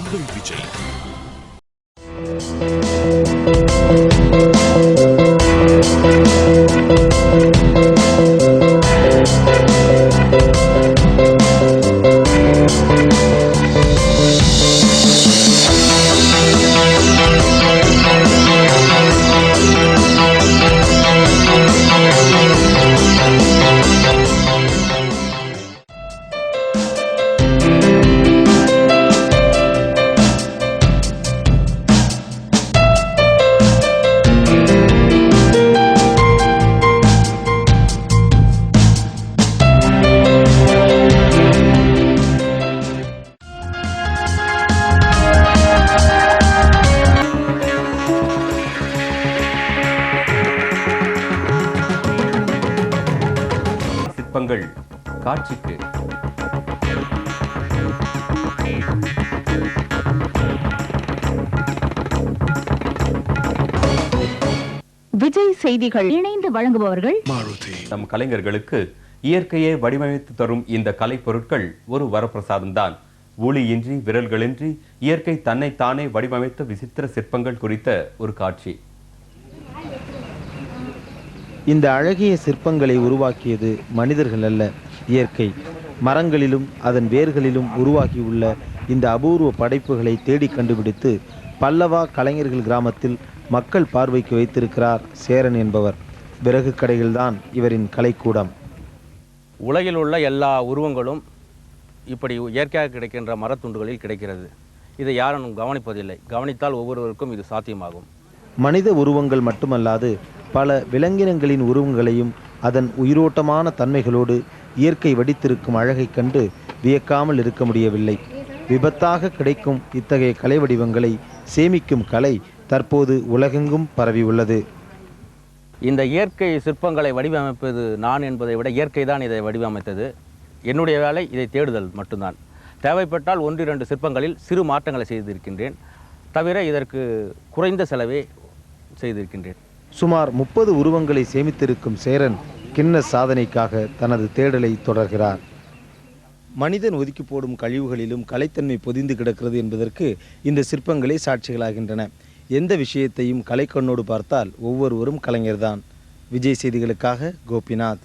உங்கள் விஜய். சிற்பங்கள் காட்சிக்கு. விஜய் செய்திகள் இணைந்து வழங்குபவர்கள் நம் கலைஞர்களுக்கு இயற்கையை வடிவமைத்து தரும் இந்த கலை பொருட்கள் ஒரு வரப்பிரசாதம் தான். ஒளியின்றி விரல்களின்றி இயற்கை தன்னைத்தானே வடிவமைத்த விசித்திர சிற்பங்கள் குறித்த ஒரு காட்சி. இந்த அழகிய சிற்பங்களை உருவாக்கியது மனிதர்கள் அல்ல, இயற்கை. மரங்களிலும் அதன் வேர்களிலும் உருவாகியுள்ள இந்த அபூர்வ படைப்புகளை தேடி கண்டுபிடித்து பல்லவா கலைஞர்கள் கிராமத்தில் மக்கள் பார்வைக்கு வைத்திருக்கிறார் சேரன் என்பவர். விறகு கடைகள்தான் இவரின் கலைக்கூடம். உலகில் உள்ள எல்லா உருவங்களும் இப்படி இயற்கையாக கிடைக்கின்ற மரத்துண்டுகளில் கிடைக்கிறது. இதை யாரும் கவனிப்பதில்லை. கவனித்தால் ஒவ்வொருவருக்கும் இது சாத்தியமாகும். மனித உருவங்கள் மட்டுமல்லாது பல விலங்கினங்களின் உருவங்களையும் அதன் உயிரோட்டமான தன்மைகளோடு இயற்கை வடித்திருக்கும் அழகை கண்டு வியக்காமல் இருக்க முடியவில்லை. விபத்தாக கிடைக்கும் இத்தகைய கலை வடிவங்களை சேமிக்கும் கலை தற்போது உலகெங்கும் பரவி உள்ளது. இந்த இயற்கை சிற்பங்களை வடிவமைப்பது நான் என்பதை விட இயற்கை தான் இதை வடிவமைத்தது. என்னுடைய வேலை இதை தேடுதல் மட்டும்தான். தேவைப்பட்டால் 1-2 சிற்பங்களில் சிறு மாற்றங்களை செய்திருக்கின்றேன். தவிர இதற்கு குறைந்த செலவே செய்திருக்கின்றேன். சுமார் 30 உருவங்களை சேமித்திருக்கும் சேரன் கின்னஸ் சாதனைக்காக தனது தேடலை தொடர்கிறார். மனிதன் ஒதுக்கி போடும் கழிவுகளிலும் கலைத்தன்மை பொதிந்து கிடக்கிறது என்பதற்கு இந்த சிற்பங்களே சாட்சிகளாகின்றன. எந்த விஷயத்தையும் கலைக்கண்ணோடு பார்த்தால் ஒவ்வொருவரும் கலைஞர்தான். விஜய் செய்திகளுக்காக கோபிநாத்.